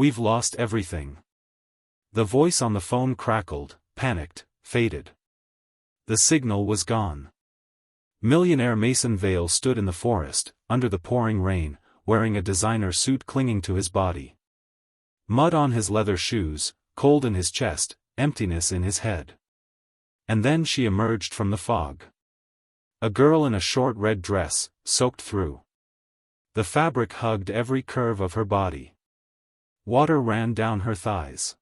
We've lost everything. The voice on the phone crackled, panicked, faded. The signal was gone. Millionaire Mason Vale stood in the forest, under the pouring rain, wearing a designer suit clinging to his body. Mud on his leather shoes, cold in his chest, emptiness in his head. And then she emerged from the fog. A girl in a short red dress, soaked through. The fabric hugged every curve of her body. Water ran down her thighs.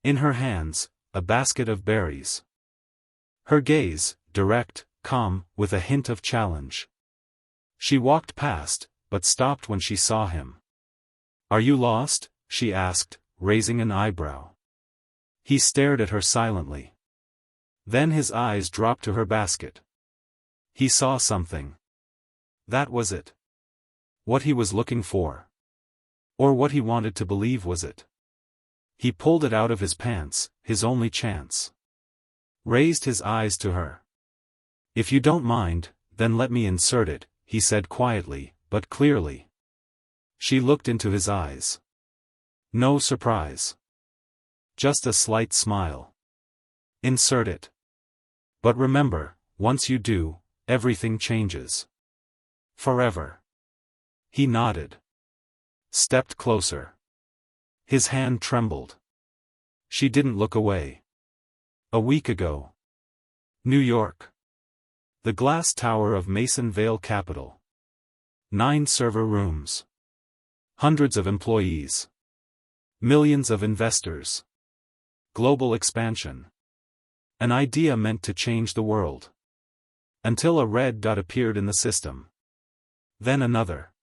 In her hands, a basket of berries. Her gaze, direct, calm, with a hint of challenge. She walked past, but stopped when she saw him. "Are you lost?" she asked, raising an eyebrow. He stared at her silently. Then his eyes dropped to her basket. He saw something. That was it. What he was looking for. Or what he wanted to believe was it. He pulled it out of his pants, his only chance. Raised his eyes to her. "If you don't mind, then let me insert it," he said quietly, but clearly. She looked into his eyes. No surprise. Just a slight smile. "Insert it. But remember, once you do, everything changes. Forever." He nodded. Stepped closer. His hand trembled. She didn't look away. A week ago. New York. The glass tower of Mason Vale Capital. 9 server rooms. Hundreds of employees. Millions of investors. Global expansion. An idea meant to change the world. Until a red dot appeared in the system. Then another.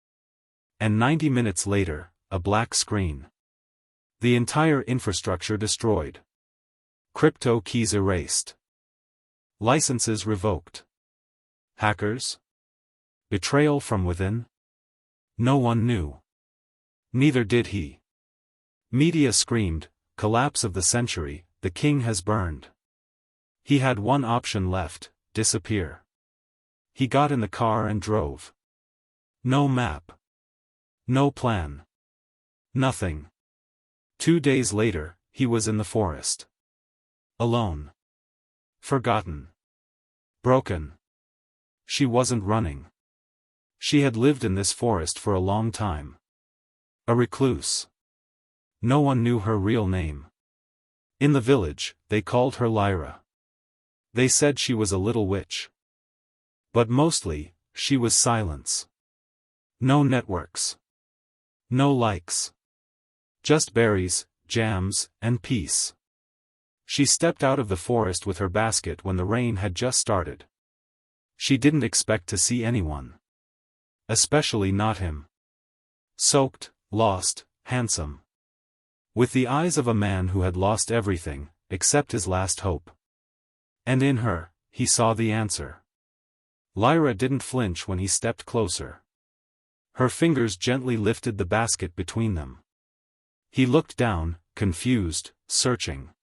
And 90 minutes later, a black screen. The entire infrastructure destroyed. Crypto keys erased. Licenses revoked. Hackers? Betrayal from within? No one knew. Neither did he. Media screamed, "Collapse of the century, the king has burned." He had one option left: disappear. He got in the car and drove. No map. No plan. Nothing. 2 days later, he was in the forest. Alone. Forgotten. Broken. She wasn't running. She had lived in this forest for a long time. A recluse. No one knew her real name. In the village, they called her Lyra. They said she was a little witch. But mostly, she was silence. No networks. No likes. Just berries, jams, and peace. She stepped out of the forest with her basket when the rain had just started. She didn't expect to see anyone. Especially not him. Soaked, lost, handsome. With the eyes of a man who had lost everything, except his last hope. And in her, he saw the answer. Lyra didn't flinch when he stepped closer. Her fingers gently lifted the basket between them. He looked down, confused, searching.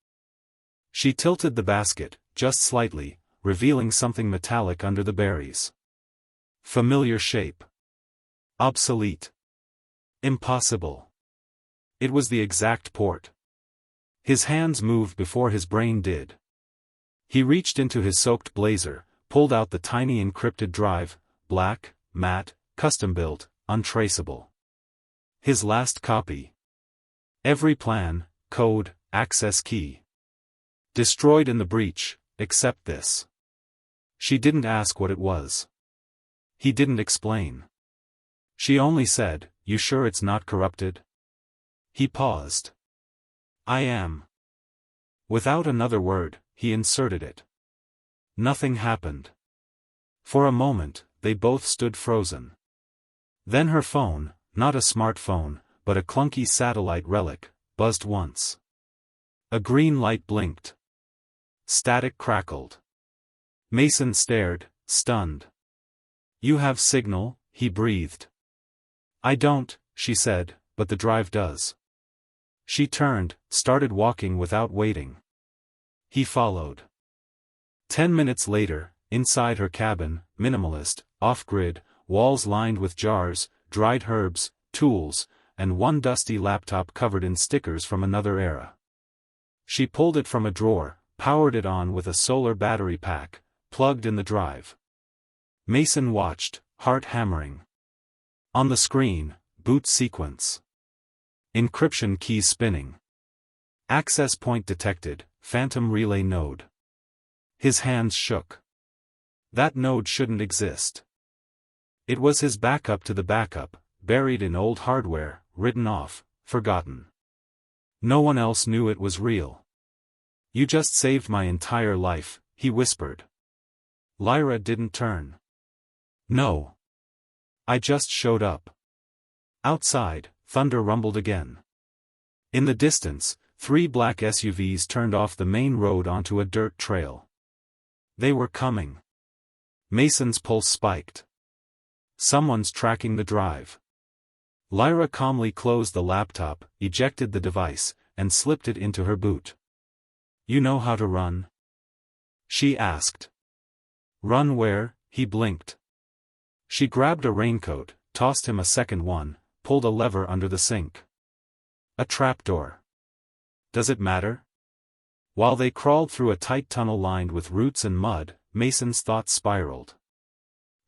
She tilted the basket, just slightly, revealing something metallic under the berries. Familiar shape. Obsolete. Impossible. It was the exact port. His hands moved before his brain did. He reached into his soaked blazer, pulled out the tiny encrypted drive, black, matte, custom-built, untraceable. His last copy. Every plan, code, access key. Destroyed in the breach, except this. She didn't ask what it was. He didn't explain. She only said, "You sure it's not corrupted?" He paused. "I am." Without another word, he inserted it. Nothing happened. For a moment, they both stood frozen. Then her phone, not a smartphone, but a clunky satellite relic, buzzed once. A green light blinked. Static crackled. Mason stared, stunned. "You have signal," he breathed. "I don't," she said, "but the drive does." She turned, started walking without waiting. He followed. 10 minutes later, inside her cabin, minimalist, off-grid, walls lined with jars, dried herbs, tools, and one dusty laptop covered in stickers from another era. She pulled it from a drawer, powered it on with a solar battery pack, plugged in the drive. Mason watched, heart hammering. On the screen, boot sequence. Encryption keys spinning. Access point detected, phantom relay node. His hands shook. That node shouldn't exist. It was his backup to the backup, buried in old hardware, written off, forgotten. No one else knew it was real. You just saved my entire life, he whispered. Lyra didn't turn. No. I just showed up. Outside, thunder rumbled again. In the distance, 3 black SUVs turned off the main road onto a dirt trail. They were coming. Mason's pulse spiked. Someone's tracking the drive. Lyra calmly closed the laptop, ejected the device, and slipped it into her boot. You know how to run? She asked. Run where? He blinked. She grabbed a raincoat, tossed him a second one, pulled a lever under the sink. A trapdoor. Does it matter? While they crawled through a tight tunnel lined with roots and mud, Mason's thoughts spiraled.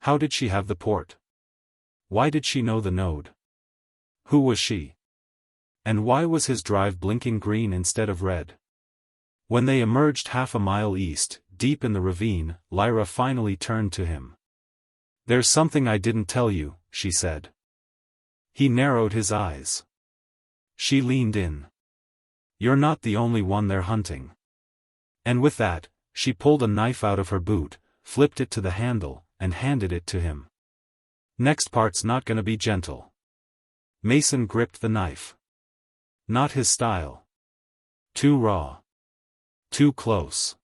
How did she have the port? Why did she know the node? Who was she? And why was his drive blinking green instead of red? When they emerged half a mile east, deep in the ravine, Lyra finally turned to him. There's something I didn't tell you, she said. He narrowed his eyes. She leaned in. You're not the only one they're hunting. And with that, she pulled a knife out of her boot, flipped it to the handle, and handed it to him. Next part's not gonna be gentle. Mason gripped the knife. Not his style. Too raw. Too close.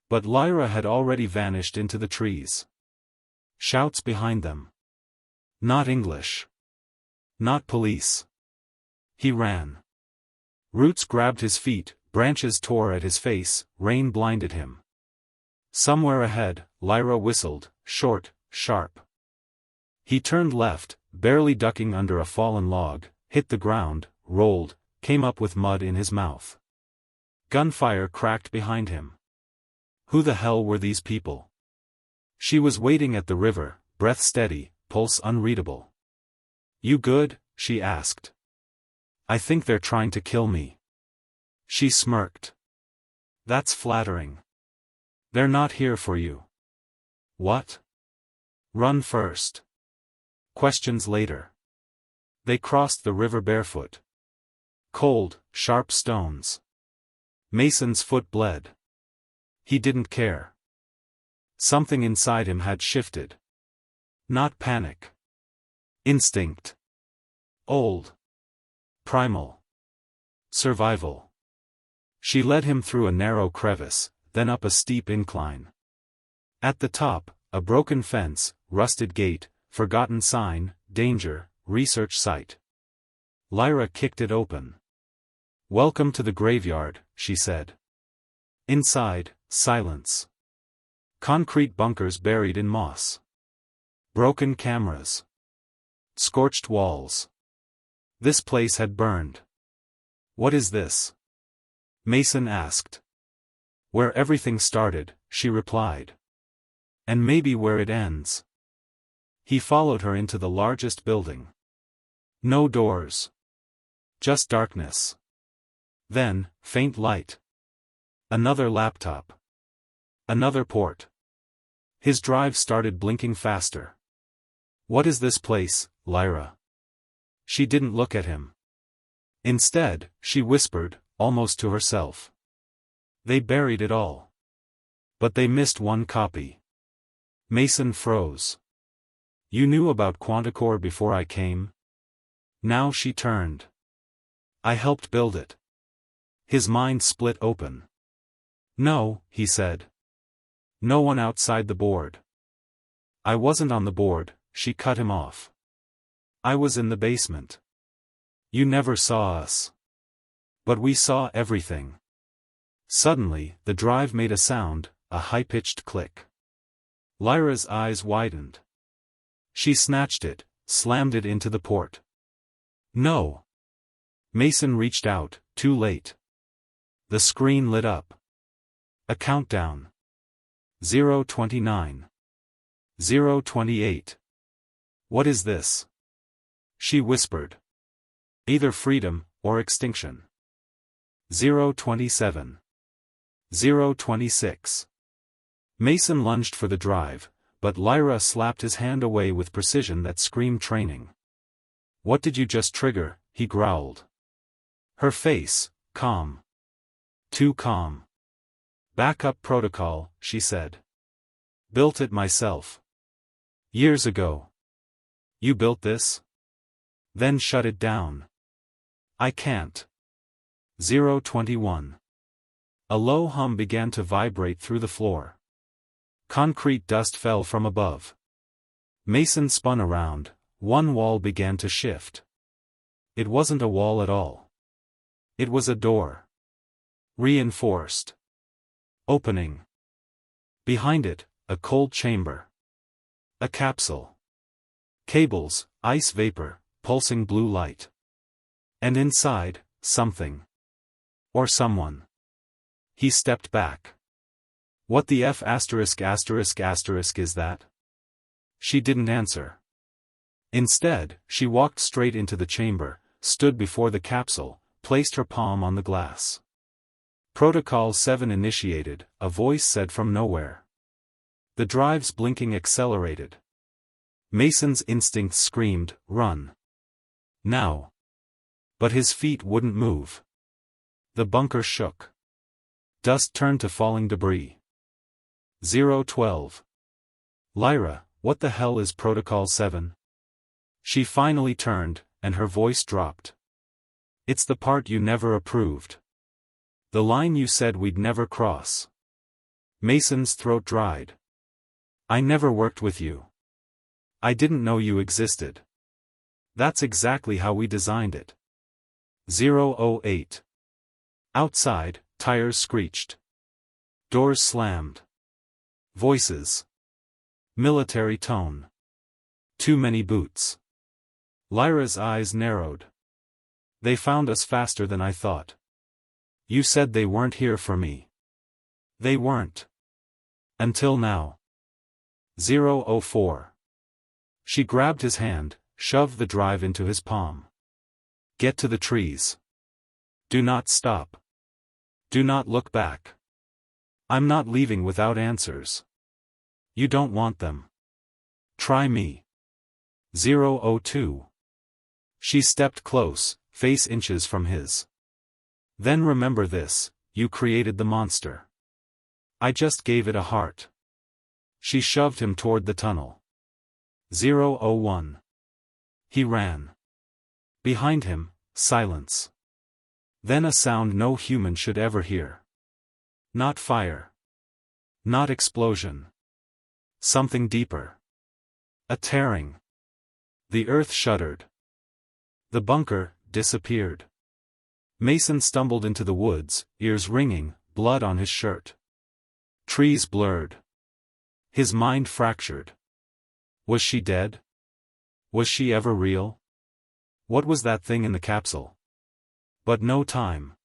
But Lyra had already vanished into the trees. Shouts behind them. Not English. Not police. He ran. Roots grabbed his feet, branches tore at his face, rain blinded him. Somewhere ahead, Lyra whistled, short, sharp. He turned left, barely ducking under a fallen log, hit the ground, rolled, came up with mud in his mouth. Gunfire cracked behind him. Who the hell were these people? She was waiting at the river, breath steady, pulse unreadable. You good? She asked. I think they're trying to kill me. She smirked. That's flattering. They're not here for you. What? Run first. Questions later. They crossed the river barefoot. Cold, sharp stones. Mason's foot bled. He didn't care. Something inside him had shifted. Not panic. Instinct. Old. Primal. Survival. She led him through a narrow crevice, then up a steep incline. At the top, a broken fence, rusted gate, forgotten sign, danger, research site. Lyra kicked it open. Welcome to the graveyard, she said. Inside, silence. Concrete bunkers buried in moss. Broken cameras. Scorched walls. This place had burned. What is this? Mason asked. Where everything started, she replied. And maybe where it ends. He followed her into the largest building. No doors. Just darkness. Then, faint light. Another laptop. Another port. His drive started blinking faster. What is this place, Lyra? She didn't look at him. Instead, she whispered, almost to herself. They buried it all. But they missed one copy. Mason froze. You knew about Quanticore before I came? Now she turned. I helped build it. His mind split open. No, he said. No one outside the board. I wasn't on the board, she cut him off. I was in the basement. You never saw us. But we saw everything. Suddenly, the drive made a sound, a high-pitched click. Lyra's eyes widened. She snatched it, slammed it into the port. No. Mason reached out, too late. The screen lit up. A countdown. 0:29. 0:28. What is this? She whispered. Either freedom, or extinction. 0:27. 0:26. Mason lunged for the drive, but Lyra slapped his hand away with precision that screamed training. What did you just trigger? He growled. Her face, calm. Too calm. Backup protocol, she said. Built it myself. Years ago. You built this? Then shut it down. I can't. 0:21. A low hum began to vibrate through the floor. Concrete dust fell from above. Mason spun around, one wall began to shift. It wasn't a wall at all. It was a door. Reinforced. Opening. Behind it, a cold chamber. A capsule. Cables, ice vapor, pulsing blue light. And inside, something. Or someone. He stepped back. What the F*** is that? She didn't answer. Instead, she walked straight into the chamber, stood before the capsule, placed her palm on the glass. Protocol 7 initiated, a voice said from nowhere. The drive's blinking accelerated. Mason's instincts screamed, run. Now. But his feet wouldn't move. The bunker shook. Dust turned to falling debris. 0:12. Lyra, what the hell is Protocol 7? She finally turned, and her voice dropped. It's the part you never approved. The line you said we'd never cross. Mason's throat dried. I never worked with you. I didn't know you existed. That's exactly how we designed it. 0:08. Outside, tires screeched. Doors slammed. Voices. Military tone. Too many boots. Lyra's eyes narrowed. They found us faster than I thought. You said they weren't here for me. They weren't. Until now. 0:04. She grabbed his hand, shoved the drive into his palm. Get to the trees. Do not stop. Do not look back. I'm not leaving without answers. You don't want them. Try me. 0:02. She stepped close, face inches from his. Then remember this, you created the monster. I just gave it a heart. She shoved him toward the tunnel. 0:01. He ran. Behind him, silence. Then a sound no human should ever hear. Not fire. Not explosion. Something deeper. A tearing. The earth shuddered. The bunker disappeared. Mason stumbled into the woods, ears ringing, blood on his shirt. Trees blurred. His mind fractured. Was she dead? Was she ever real? What was that thing in the capsule? But no time.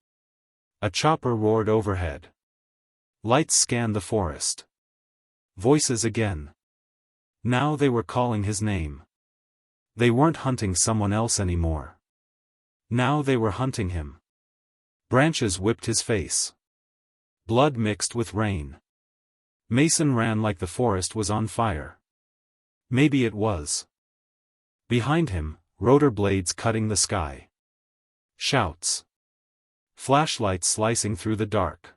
A chopper roared overhead. Lights scanned the forest. Voices again. Now they were calling his name. They weren't hunting someone else anymore. Now they were hunting him. Branches whipped his face. Blood mixed with rain. Mason ran like the forest was on fire. Maybe it was. Behind him, rotor blades cutting the sky. Shouts. Flashlights slicing through the dark.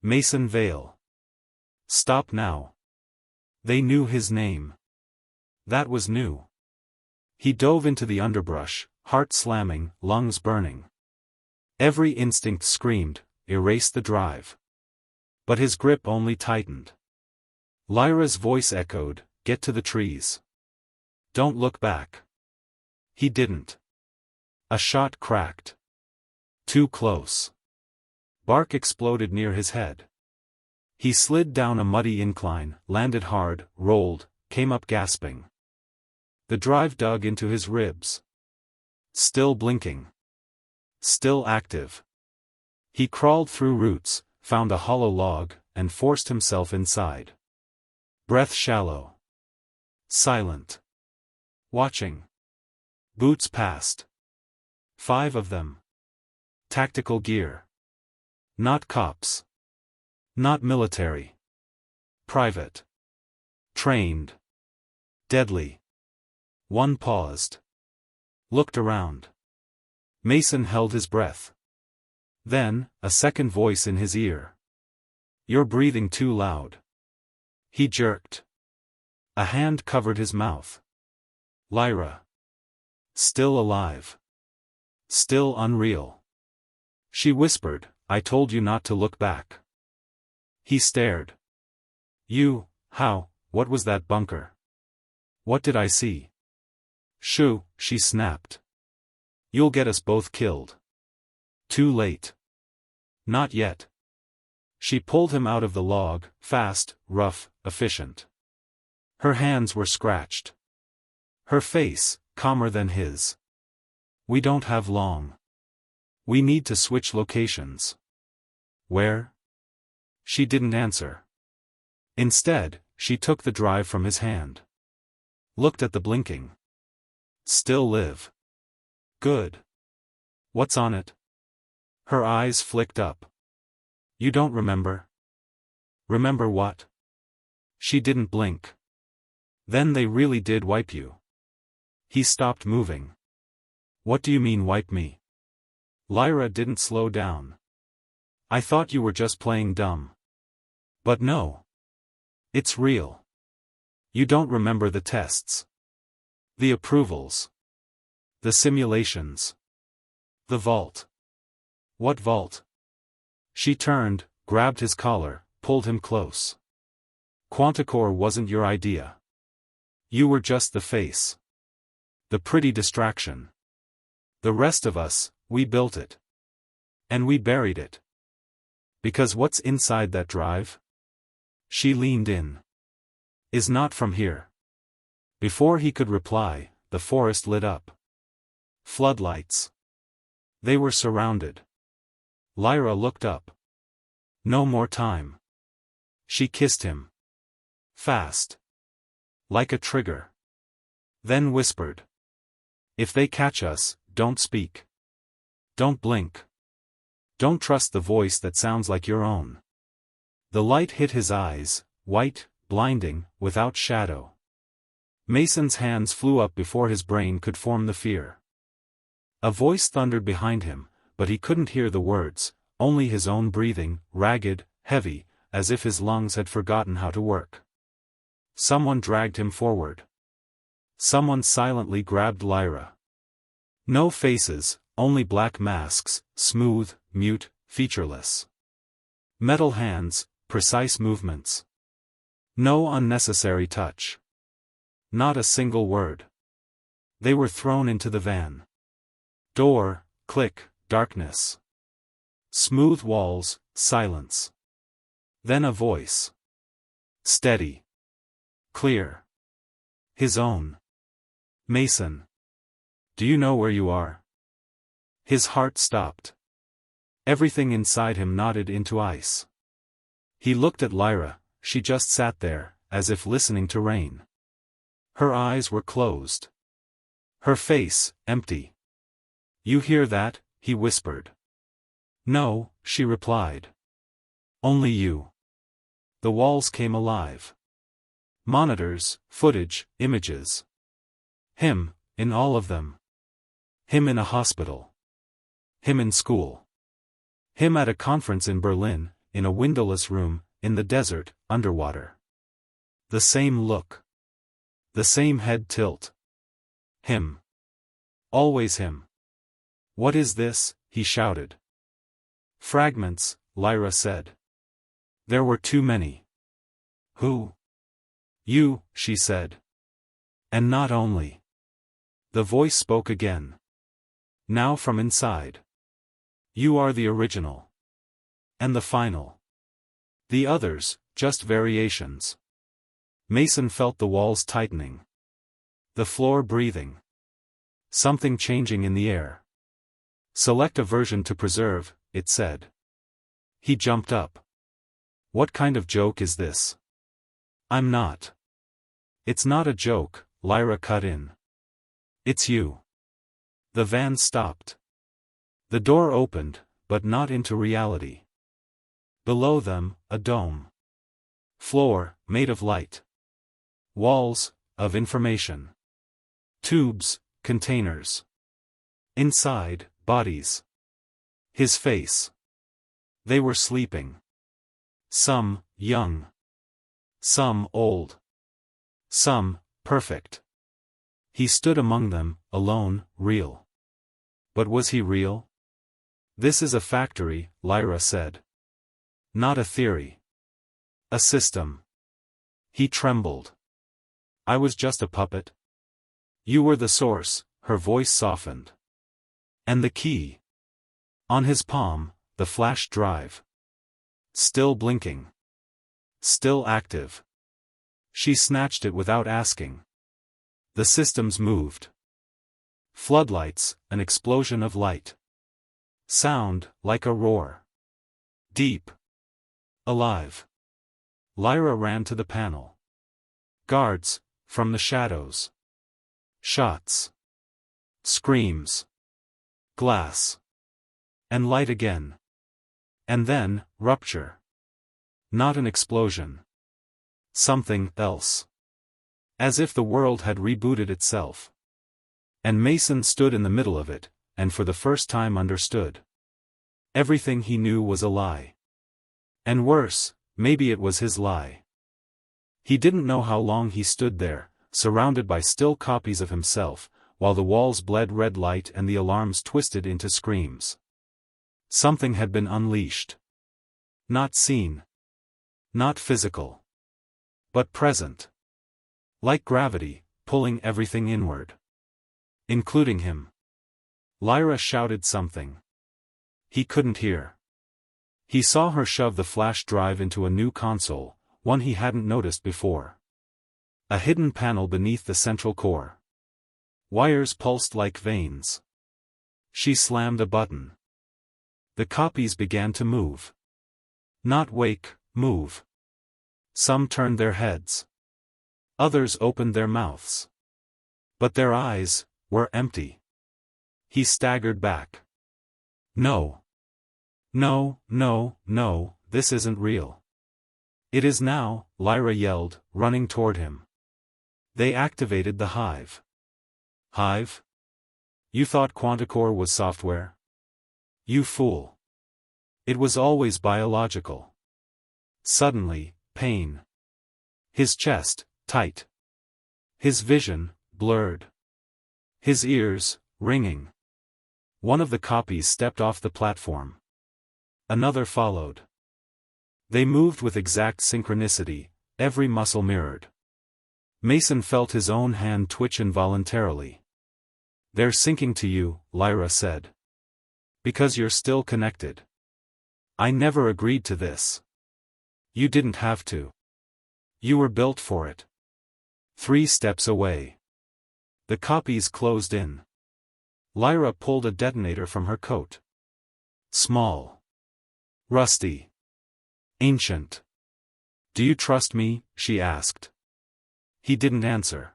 Mason Vale. Stop now. They knew his name. That was new. He dove into the underbrush, heart slamming, lungs burning. Every instinct screamed, erase the drive. But his grip only tightened. Lyra's voice echoed, get to the trees. Don't look back. He didn't. A shot cracked. Too close. Bark exploded near his head. He slid down a muddy incline, landed hard, rolled, came up gasping. The drive dug into his ribs. Still blinking. Still active. He crawled through roots, found a hollow log, and forced himself inside. Breath shallow. Silent. Watching. Boots passed. 5 of them. Tactical gear. Not cops. Not military. Private. Trained. Deadly. One paused. Looked around. Mason held his breath. Then, a second voice in his ear. "You're breathing too loud." He jerked. A hand covered his mouth. Lyra. Still alive. Still unreal. She whispered, "I told you not to look back." He stared. What was that bunker? What did I see?" "Shoo," she snapped. "You'll get us both killed." Too late. Not yet. She pulled him out of the log, fast, rough, efficient. Her hands were scratched. Her face, calmer than his. "We don't have long. We need to switch locations." "Where?" She didn't answer. Instead, she took the drive from his hand. Looked at the blinking. "Still live. Good. What's on it?" Her eyes flicked up. "You don't remember?" "Remember what?" She didn't blink. "Then they really did wipe you." He stopped moving. "What do you mean wipe me?" Lyra didn't slow down. "I thought you were just playing dumb. But no. It's real. You don't remember the tests. The approvals. The simulations. The vault." "What vault?" She turned, grabbed his collar, pulled him close. "Quanticore wasn't your idea. You were just the face. The pretty distraction. The rest of us, we built it. And we buried it. Because what's inside that drive?" She leaned in. "Is not from here." Before he could reply, the forest lit up. Floodlights. They were surrounded. Lyra looked up. "No more time." She kissed him. Fast. Like a trigger. Then whispered. "If they catch us, don't speak. Don't blink. Don't trust the voice that sounds like your own." The light hit his eyes, white, blinding, without shadow. Mason's hands flew up before his brain could form the fear. A voice thundered behind him, but he couldn't hear the words, only his own breathing, ragged, heavy, as if his lungs had forgotten how to work. Someone dragged him forward. Someone silently grabbed Lyra. No faces, only black masks, smooth, mute, featureless. Metal hands, precise movements. No unnecessary touch. Not a single word. They were thrown into the van. Door, click, darkness. Smooth walls, silence. Then a voice. Steady. Clear. His own. "Mason. Do you know where you are?" His heart stopped. Everything inside him knotted into ice. He looked at Lyra, she just sat there, as if listening to rain. Her eyes were closed. Her face, empty. "You hear that?" he whispered. "No," she replied. "Only you." The walls came alive. Monitors, footage, images. Him, in all of them. Him in a hospital. Him in school. Him at a conference in Berlin, in a windowless room, in the desert, underwater. The same look. The same head tilt. Him. Always him. "What is this?" he shouted. "Fragments," Lyra said. "There were too many." "Who?" "You," she said. "And not only." The voice spoke again. Now from inside. "You are the original. And the final. The others, just variations." Mason felt the walls tightening. The floor breathing. Something changing in the air. Select a version to preserve, it said. He jumped up. What kind of joke is this? I'm not. It's not a joke, Lyra cut in. It's you. The van stopped. The door opened, but not into reality. Below them, a dome. Floor, made of light. Walls, of information. Tubes, containers. Inside, bodies. His face. They were sleeping. Some, young. Some, old. Some, perfect. He stood among them, alone, real. But was he real? This is a factory, Lyra said. Not a theory. A system. He trembled. I was just a puppet. You were the source, her voice softened. And the key. On his palm, the flash drive. Still blinking. Still active. She snatched it without asking. The systems moved. Floodlights, an explosion of light. Sound, like a roar. Deep. Alive. Lyra ran to the panel. Guards, from the shadows. Shots. Screams. Glass. And light again. And then, rupture. Not an explosion. Something else. As if the world had rebooted itself. And Mason stood in the middle of it, and for the first time understood. Everything he knew was a lie. And worse, maybe it was his lie. He didn't know how long he stood there, surrounded by still copies of himself, while the walls bled red light and the alarms twisted into screams. Something had been unleashed. Not seen. Not physical. But present. Like gravity, pulling everything inward. Including him. Lyra shouted something. He couldn't hear. He saw her shove the flash drive into a new console, one he hadn't noticed before. A hidden panel beneath the central core. Wires pulsed like veins. She slammed a button. The copies began to move. Not wake, move. Some turned their heads. Others opened their mouths. But their eyes were empty. He staggered back. No. No, no, no, this isn't real. It is now, Lyra yelled, running toward him. They activated the hive. Hive? You thought Quanticore was software? You fool. It was always biological. Suddenly, pain. His chest, tight. His vision, blurred. His ears, ringing. One of the copies stepped off the platform. Another followed. They moved with exact synchronicity, every muscle mirrored. Mason felt his own hand twitch involuntarily. They're syncing to you, Lyra said. Because you're still connected. I never agreed to this. You didn't have to. You were built for it. 3 steps away. The copies closed in. Lyra pulled a detonator from her coat. Small. Rusty. Ancient. Do you trust me? She asked. He didn't answer.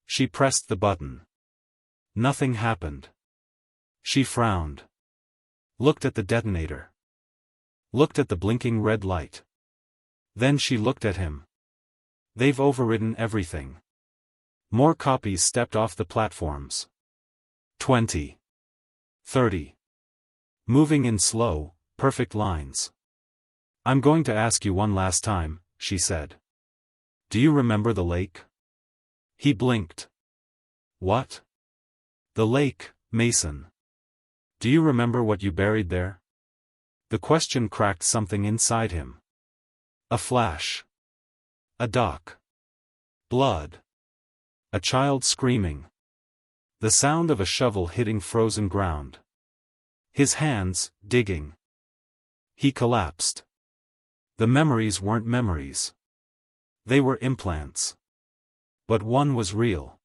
She pressed the button. Nothing happened. She frowned. Looked at the detonator. Looked at the blinking red light. Then she looked at him. They've overridden everything. More copies stepped off the platforms. 20. 30. Moving in slow, perfect lines. I'm going to ask you one last time, she said. Do you remember the lake? He blinked. What? The lake, Mason. Do you remember what you buried there? The question cracked something inside him. A flash. A dock. Blood. A child screaming. The sound of a shovel hitting frozen ground. His hands, digging. He collapsed. The memories weren't memories. They were implants. But one was real.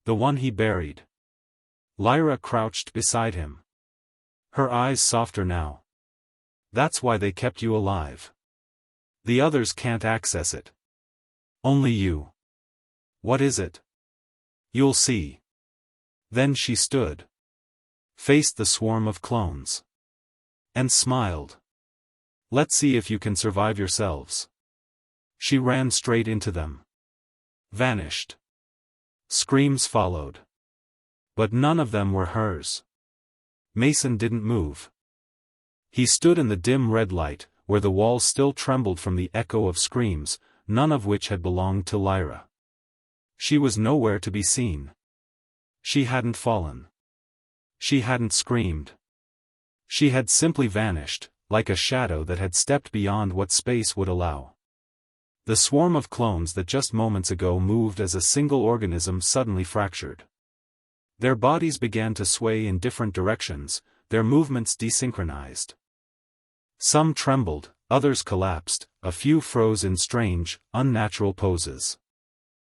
The one he buried. Lyra crouched beside him. Her eyes softer now. That's why they kept you alive. The others can't access it. Only you. What is it? You'll see. Then she stood. Faced the swarm of clones. And smiled. Let's see if you can survive yourselves. She ran straight into them. Vanished. Screams followed. But none of them were hers. Mason didn't move. He stood in the dim red light, where the walls still trembled from the echo of screams, none of which had belonged to Lyra. She was nowhere to be seen. She hadn't fallen. She hadn't screamed. She had simply vanished, like a shadow that had stepped beyond what space would allow. The swarm of clones that just moments ago moved as a single organism suddenly fractured. Their bodies began to sway in different directions, their movements desynchronized. Some trembled, others collapsed, a few froze in strange, unnatural poses.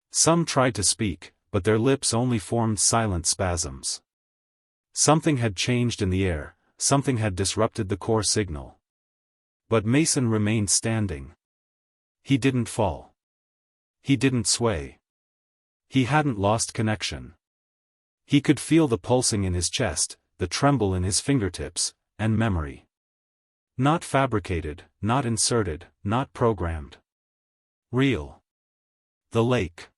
Some tried to speak, but their lips only formed silent spasms. Something had changed in the air, something had disrupted the core signal. But Mason remained standing. He didn't fall. He didn't sway. He hadn't lost connection. He could feel the pulsing in his chest, the tremble in his fingertips, and memory. Not fabricated, not inserted, not programmed. Real. The lake.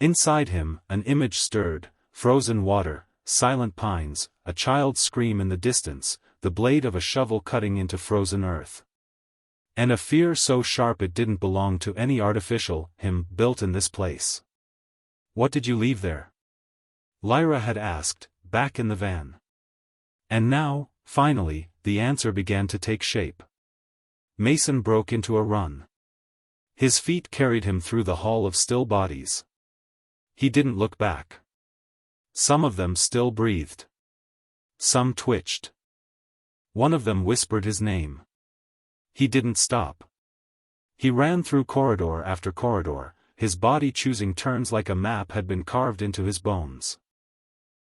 Inside him, an image stirred, frozen water, silent pines, a child's scream in the distance, the blade of a shovel cutting into frozen earth. And a fear so sharp it didn't belong to any artificial him built in this place. What did you leave there? Lyra had asked, back in the van. And now, finally, the answer began to take shape. Mason broke into a run. His feet carried him through the hall of still bodies. He didn't look back. Some of them still breathed. Some twitched. One of them whispered his name. He didn't stop. He ran through corridor after corridor, his body choosing turns like a map had been carved into his bones.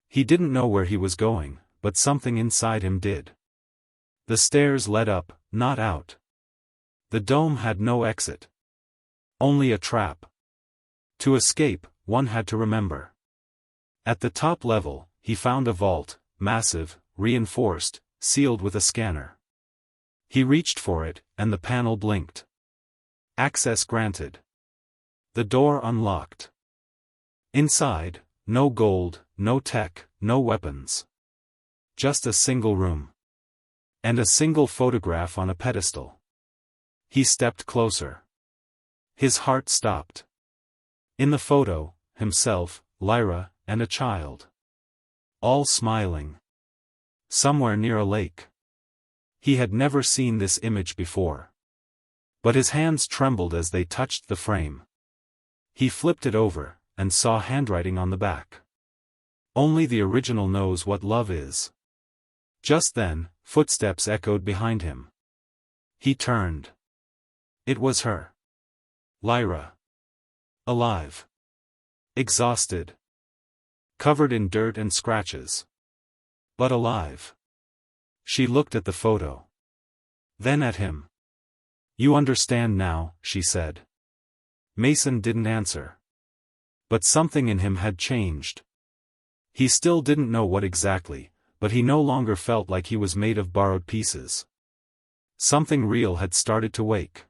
He didn't know where he was going, but something inside him did. The stairs led up, not out. The dome had no exit. Only a trap. To escape, one had to remember. At the top level, he found a vault, massive, reinforced, sealed with a scanner. He reached for it, and the panel blinked. Access granted. The door unlocked. Inside, no gold, no tech, no weapons. Just a single room. And a single photograph on a pedestal. He stepped closer. His heart stopped. In the photo, himself, Lyra, and a child. All smiling. Somewhere near a lake. He had never seen this image before. But his hands trembled as they touched the frame. He flipped it over, and saw handwriting on the back. Only the original knows what love is. Just then, footsteps echoed behind him. He turned. It was her. Lyra. Alive. Exhausted. Covered in dirt and scratches. But alive. She looked at the photo. Then at him. You understand now, she said. Mason didn't answer. But something in him had changed. He still didn't know what exactly, but he no longer felt like he was made of borrowed pieces. Something real had started to wake.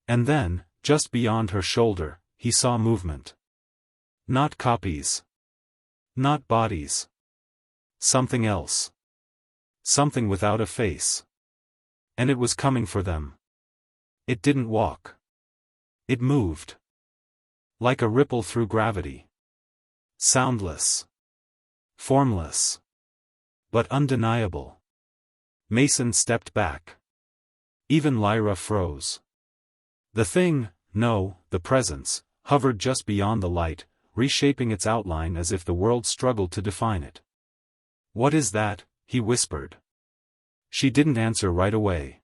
And then, just beyond her shoulder, he saw movement. Not copies. Not bodies. Something else. Something without a face. And it was coming for them. It didn't walk. It moved. Like a ripple through gravity. Soundless. Formless. But undeniable. Mason stepped back. Even Lyra froze. The thing, no, the presence, hovered just beyond the light, reshaping its outline as if the world struggled to define it. What is that? He whispered. She didn't answer right away.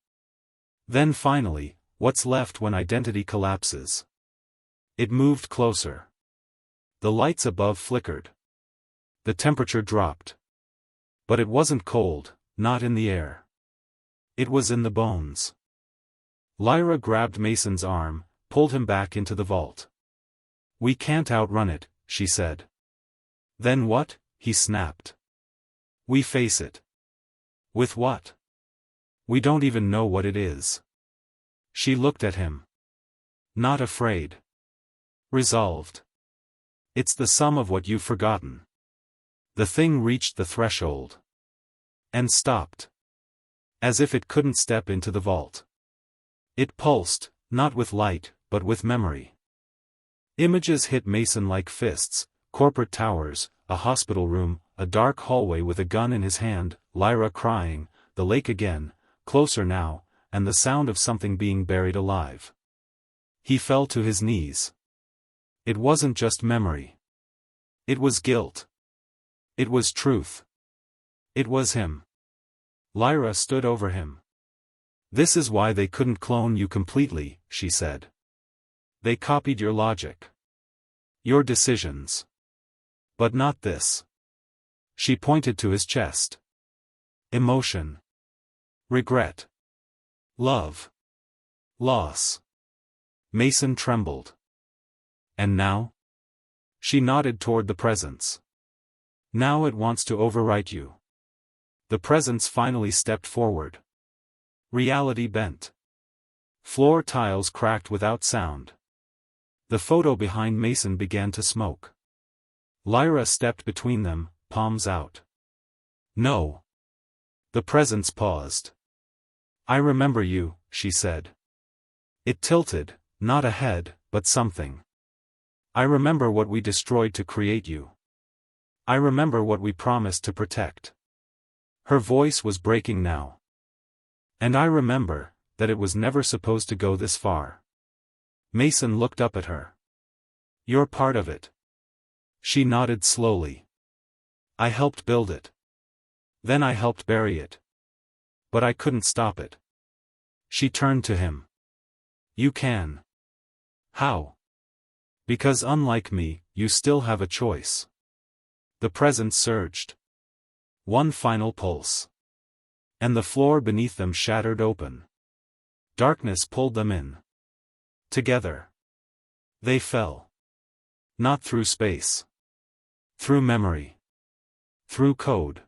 Then finally, what's left when identity collapses? It moved closer. The lights above flickered. The temperature dropped. But it wasn't cold, not in the air. It was in the bones. Lyra grabbed Mason's arm, pulled him back into the vault. "We can't outrun it," she said. "Then what?" he snapped. "We face it." "With what?" "We don't even know what it is." She looked at him. "Not afraid. Resolved. It's the sum of what you've forgotten." The thing reached the threshold. And stopped. As if it couldn't step into the vault. It pulsed, not with light, but with memory. Images hit Mason like fists: corporate towers, a hospital room, a dark hallway with a gun in his hand, Lyra crying, the lake again, closer now, and the sound of something being buried alive. He fell to his knees. It wasn't just memory. It was guilt. It was truth. It was him. Lyra stood over him. "This is why they couldn't clone you completely," she said. "They copied your logic. Your decisions. But not this." She pointed to his chest. "Emotion. Regret. Love. Loss." Mason trembled. "And now?" She nodded toward the presence. "Now it wants to overwrite you." The presence finally stepped forward. Reality bent. Floor tiles cracked without sound. The photo behind Mason began to smoke. Lyra stepped between them, palms out. "No." The presence paused. "I remember you," she said. It tilted, not a head, but something. "I remember what we destroyed to create you. I remember what we promised to protect." Her voice was breaking now. "And I remember that it was never supposed to go this far." Mason looked up at her. "You're part of it." She nodded slowly. "I helped build it. Then I helped bury it. But I couldn't stop it." She turned to him. "You can." "How?" "Because unlike me, you still have a choice." The presence surged. One final pulse. And the floor beneath them shattered open. Darkness pulled them in. Together. They fell. Not through space. Through memory. Through code.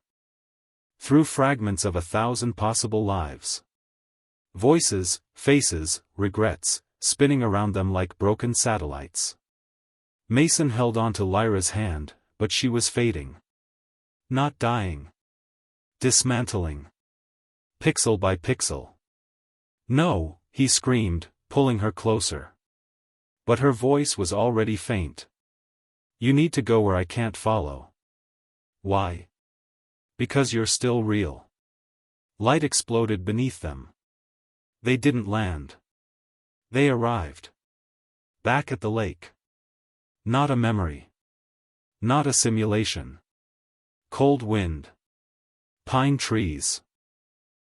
Through fragments of 1,000 possible lives. Voices, faces, regrets, spinning around them like broken satellites. Mason held on to Lyra's hand, but she was fading. Not dying. Dismantling. Pixel by pixel. "No," he screamed, pulling her closer. But her voice was already faint. "You need to go where I can't follow." "Why?" "Because you're still real." Light exploded beneath them. They didn't land. They arrived. Back at the lake. Not a memory. Not a simulation. Cold wind. Pine trees.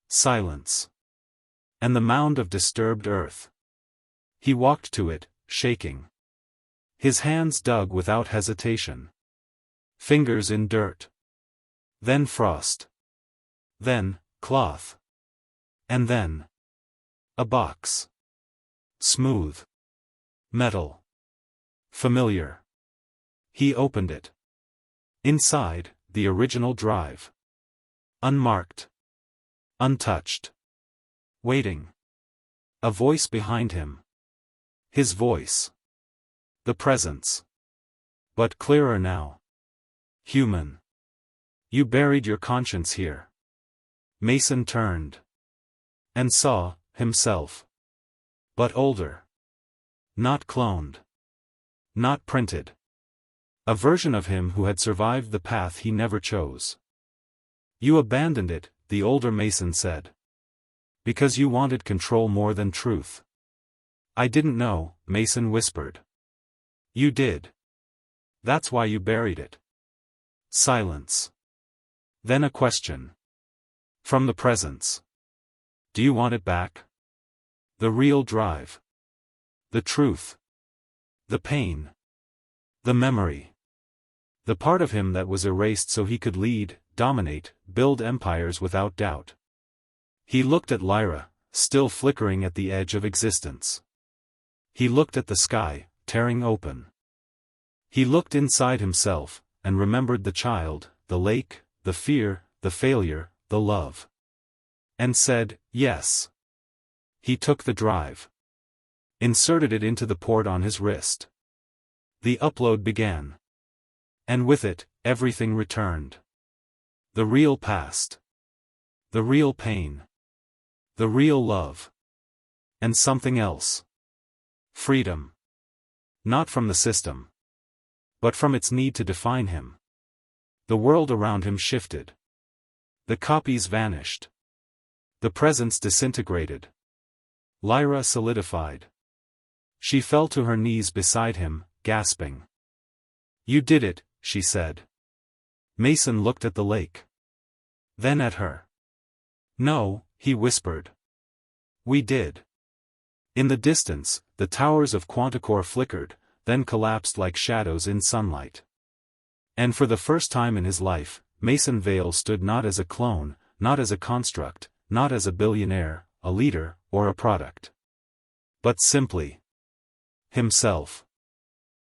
Silence. And the mound of disturbed earth. He walked to it, shaking. His hands dug without hesitation. Fingers in dirt. Then frost. Then, cloth. And then. A box. Smooth. Metal. Familiar. He opened it. Inside, the original drive. Unmarked. Untouched. Waiting. A voice behind him. His voice. The presence. But clearer now. Human. "You buried your conscience here." Mason turned. And saw himself. But older. Not cloned. Not printed. A version of him who had survived the path he never chose. "You abandoned it," the older Mason said. "Because you wanted control more than truth." "I didn't know," Mason whispered. "You did. That's why you buried it." Silence. Then a question. From the presence. "Do you want it back? The real drive. The truth. The pain. The memory. The part of him that was erased so he could lead, dominate, build empires without doubt. He looked at Lyra, still flickering at the edge of existence. He looked at the sky, tearing open. He looked inside himself, and remembered the child, the lake, the fear, the failure, the love. And said, yes. He took the drive. Inserted it into the port on his wrist. The upload began. And with it, everything returned. The real past. The real pain. The real love. And something else. Freedom. Not from the system. But from its need to define him. The world around him shifted. The copies vanished. The presence disintegrated. Lyra solidified. She fell to her knees beside him, gasping. You did it, she said. Mason looked at the lake. Then at her. No, he whispered. We did. In the distance, the towers of Quanticore flickered, then collapsed like shadows in sunlight. And for the first time in his life, Mason Vale stood not as a clone, not as a construct, not as a billionaire, a leader, or a product. But simply himself.